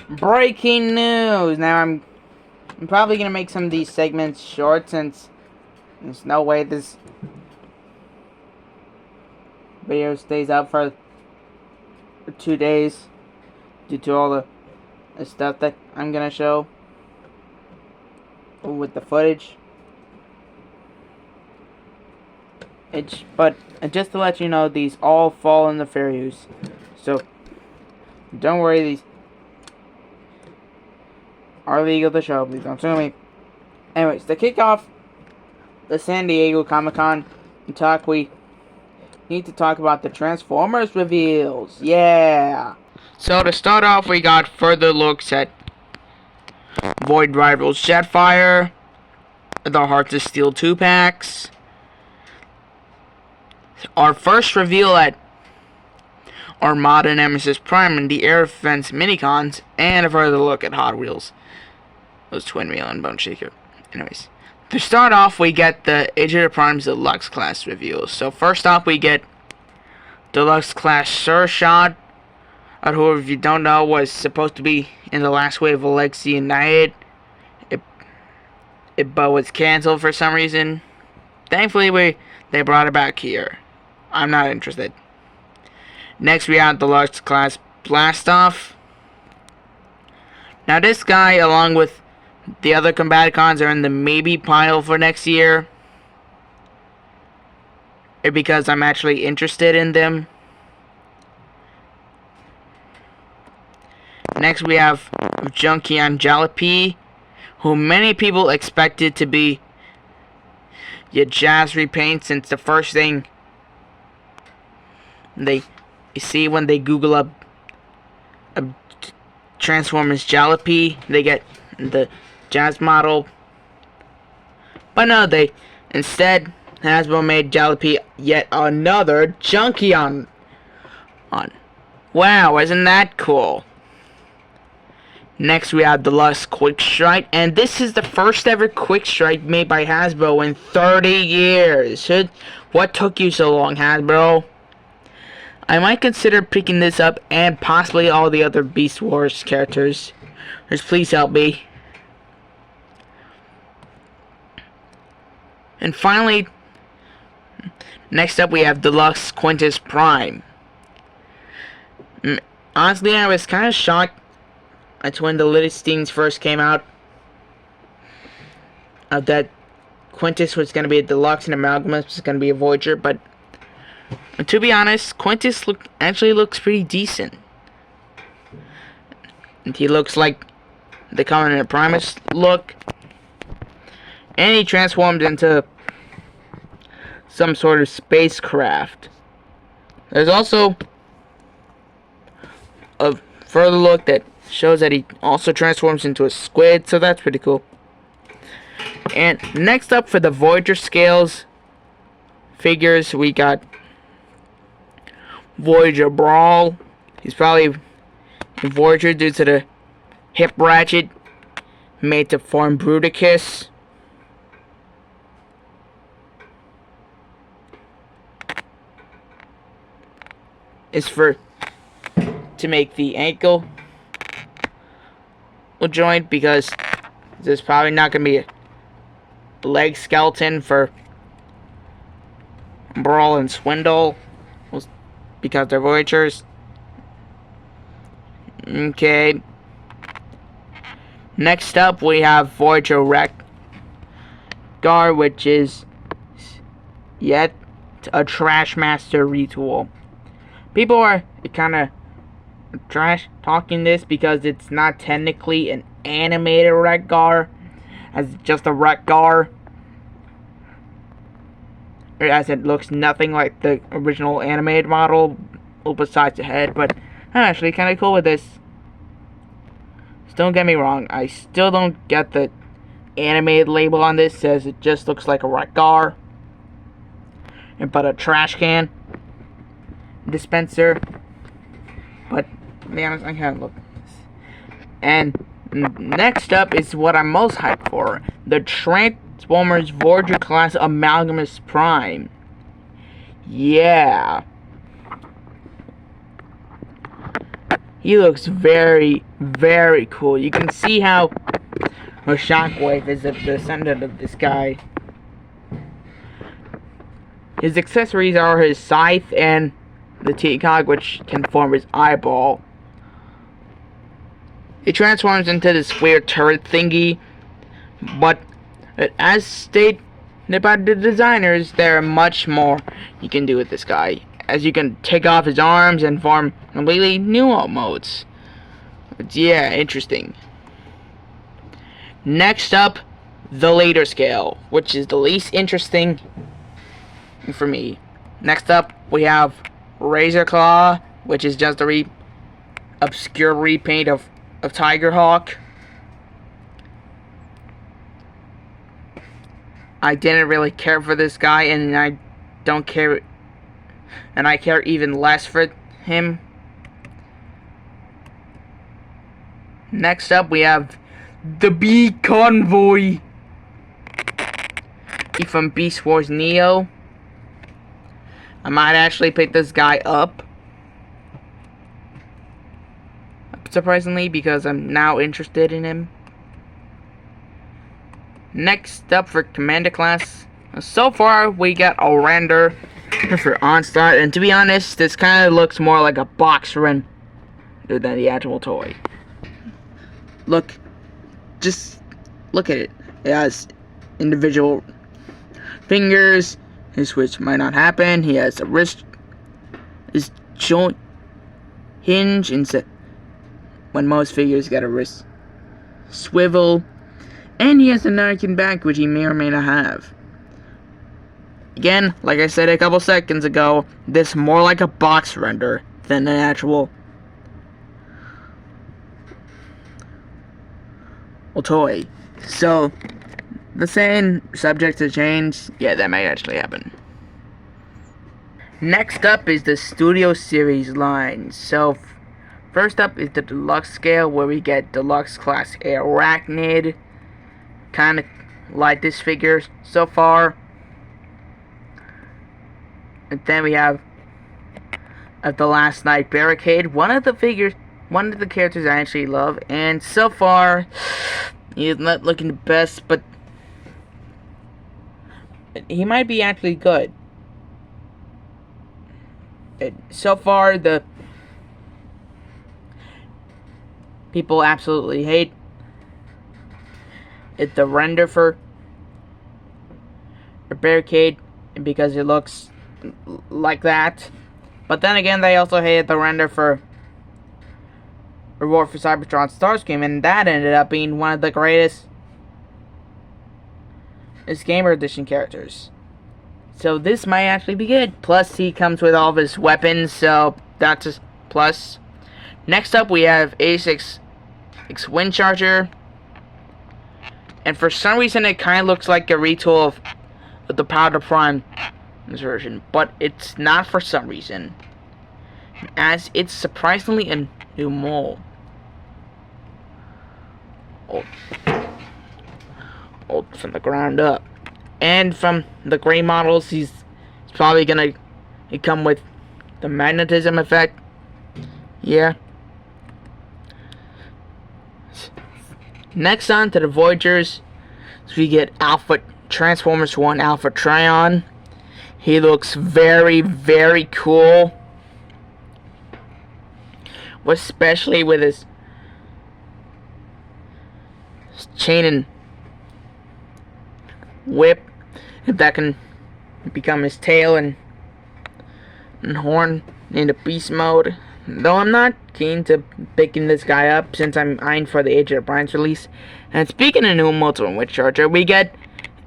Breaking news! Now I'm probably gonna make some of these segments short since there's no way this video stays up for 2 days due to all the stuff that I'm gonna show with the footage. But just to let you know, these all fall in the fair use, so don't worry, these are legal to show. Please don't sue me. Anyways, to kick off the San Diego Comic-Con talk, we need to talk about the Transformers reveals. Yeah! So to start off, we got further looks at Void Rival's Jetfire, the Hearts of Steel 2-packs, our first reveal at Armada Nemesis Prime and the Air Defense Minicons, and a further look at Hot Wheels. Those Twin Wheel and Bone Shaker. Anyways, to start off, we get the Age of the Prime's Deluxe Class reveals. So first off, we get Deluxe Class Sir Shot, who, if you don't know, was supposed to be in the last wave of Legacy United. But was canceled for some reason. Thankfully, they brought it back here. I'm not interested. Next, we have Deluxe Class Blastoff. Now, this guy, along with the other Combaticons, are in the maybe pile for next year, because I'm actually interested in them. Next, we have Junkion Jalopy, who many people expected to be your Jazz repaint, since the first thing they see when they Google up Transformers Jalopy, they get the Jazz model. But no, they instead Hasbro made Jalopy yet another Junkion. Wow, isn't that cool? Next, we have Deluxe Quick Strike, and this is the first ever Quick Strike made by Hasbro in 30 years. What took you so long, Hasbro? I might consider picking this up and possibly all the other Beast Wars characters. Just please help me. And finally, next up we have Deluxe Quintus Prime. Honestly, I was kind of shocked at when the listings first came out that Quintus was going to be a Deluxe and Amalgamus was going to be a Voyager, but to be honest, Quintus actually looks pretty decent. And he looks like the Covenant Primus look. And he transformed into some sort of spacecraft. There's also a further look that shows that he also transforms into a squid, so that's pretty cool. And next up, for the Voyager scales figures, we got Voyager Brawl. He's probably a Voyager due to the hip ratchet made to form Bruticus. Is to make the ankle joint, because there's probably not going to be a leg skeleton for Brawl and Swindle, because they're Voyagers. Okay. Next up, we have Voyager Wreck-Gar, which is yet a Trashmaster retool. People are kind of trash talking this because it's not technically an animated Wreck-Gar, as just a Wreck-Gar, as it looks nothing like the original animated model, besides the head. But I'm actually kind of cool with this. Don't get me wrong, I still don't get the animated label on this. It says it just looks like a Wreck-Gar, but a trash can dispenser. But to be honest, I can't look. And next up is what I'm most hyped for: the Transformers Voyager class Amalgamus Prime. Yeah. He looks very, very cool. You can see how a Shockwave is a descendant of this guy. His accessories are his scythe and the T-Cog, which can form his eyeball. He transforms into this weird turret thingy, but as stated by the designers, there are much more you can do with this guy, as you can take off his arms and form completely new modes. But yeah, interesting. Next up, the later scale, which is the least interesting for me. Next up, we have Razor Claw, which is just a obscure repaint of Tigerhawk. I didn't really care for this guy, and I don't care, and I care even less for him. Next up, we have the Bee Convoy from Beast Wars Neo. I might actually pick this guy up, surprisingly, because I'm now interested in him. Next up for Commander Class, so far we got a render for Onslaught, and to be honest, this kind of looks more like a box render than the actual toy. Just look at it. It has individual fingers, which might not happen. He has a wrist, his joint hinge, instead when most figures got a wrist swivel, and he has an American back, which he may or may not have. Again, like I said a couple seconds ago, this is more like a box render than an actual toy. So, the same subject to change, yeah, that might actually happen. Next up is the Studio Series line. So, first up is the Deluxe scale, where we get Deluxe Class Arachnid. Kind of like this figure so far. And then we have the Last Night Barricade, one of the characters I actually love, and so far he's not looking the best, but he might be actually good. So far, the people absolutely hate it, the render for a Barricade, because it looks like that. But then again, they also hated the render for Reward for Cybertron Starscream, and that ended up being one of the greatest Gamer Edition characters. So this might actually be good. Plus, he comes with all of his weapons, so that's a plus. Next up, we have X Wind Charger. And for some reason, it kind of looks like a retool of the Powder Prime version, but it's not for some reason, as it's surprisingly a new mold. Old from the ground up. And from the gray models, he's probably gonna come with the magnetism effect. Yeah. Next on to the Voyagers, so we get Alpha Transformers 1 Alpha Trion. He looks very, very cool, especially with his chain and whip, if that can become his tail and horn into beast mode. Though I'm not keen to picking this guy up, since I'm eyeing for the Age of Brian's release. And speaking of new Multiple Witch Charger, we get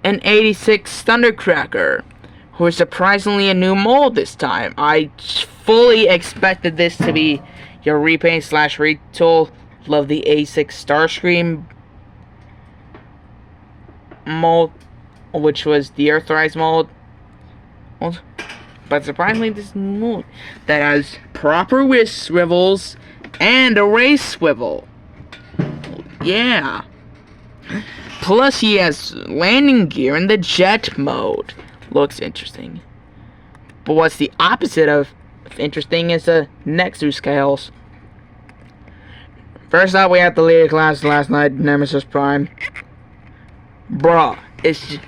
an 86 Thundercracker, who is surprisingly a new mold this time. I fully expected this to be your repaint / retool of the A6 Starscream mold, which was the Earthrise mold. But surprisingly, this mold that has proper wrist swivels and a race swivel. Yeah. Plus, he has landing gear in the jet mode. Looks interesting. But what's the opposite of interesting is the Nexus scales. First up, we have the leader class last night, Nemesis Prime. Bruh, it's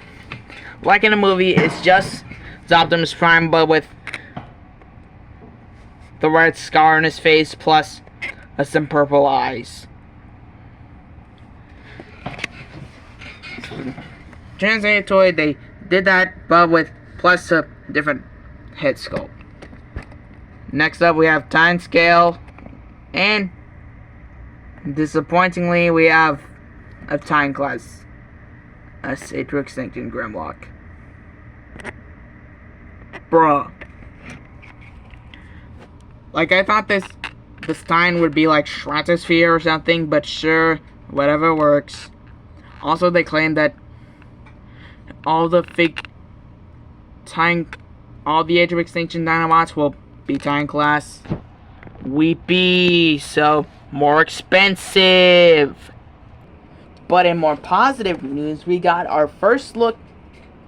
like in the movie, it's just Optimus Prime, but with the red scar on his face, plus some purple eyes. Translated toy, they did that, but with plus a different head sculpt. Next up, we have Time Scale, and disappointingly, we have a Time Class, a Sacred Extinction Grimlock. Bruh. Like, I thought this Time would be like Stratosphere or something, but sure, whatever works. Also, they claim that all the fake all the Age of Extinction Dinobots will be Time Class. Weepy, so more expensive. But in more positive news, we got our first look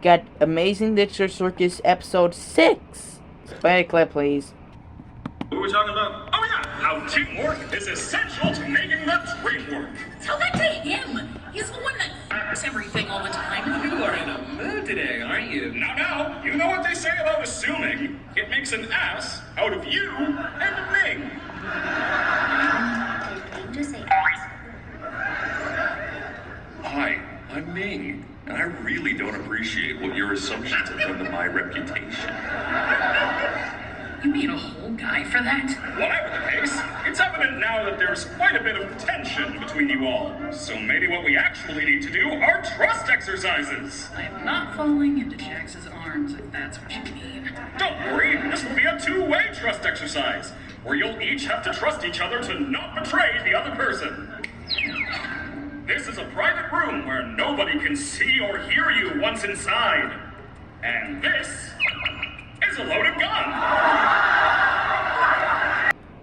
at Amazing Dixter Circus Episode 6. Play a clip, please. What were we talking about? Oh yeah, how teamwork is essential to making the dream work. Tell that to him. He's the one that f***s everything all the time. You are in a mood today, aren't you? No, you know what they say about assuming. It makes an ass out of you and me. Just say ass. Hi, I'm Ming, and I really don't appreciate what your assumptions have done to my reputation. You made a whole guy for that? Whatever the case, it's evident now that there's quite a bit of tension between you all. So maybe what we actually need to do are trust exercises. I am not falling into Jax's arms, if that's what you mean. Don't worry, this will be a two-way trust exercise, where you'll each have to trust each other to not betray the other person. This is a private room where nobody can see or hear you once inside. And this is a loaded gun.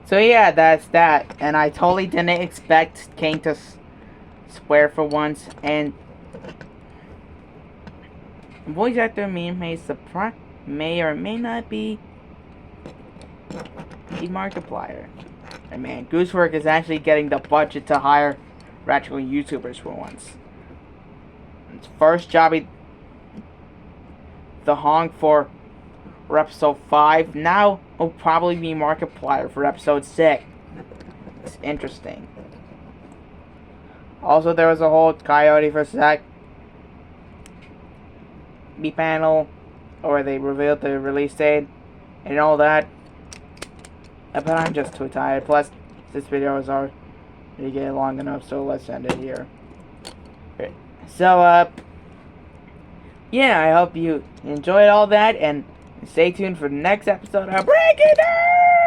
So yeah, that's that. And I totally didn't expect Kane to swear for once. And voice actor may or may not be the Markiplier. And man, Goosework is actually getting the budget to hire actual YouTubers for once. It's first job the Honk for episode 5. Now will probably be Markiplier for episode 6. It's interesting. Also, there was a whole Coyote vs. Zack panel where they revealed the release date and all that. But I'm just too tired. Plus, this video is already getting long enough, so let's end it here. Okay. So, yeah, I hope you enjoyed all that, and stay tuned for the next episode of Breaking News!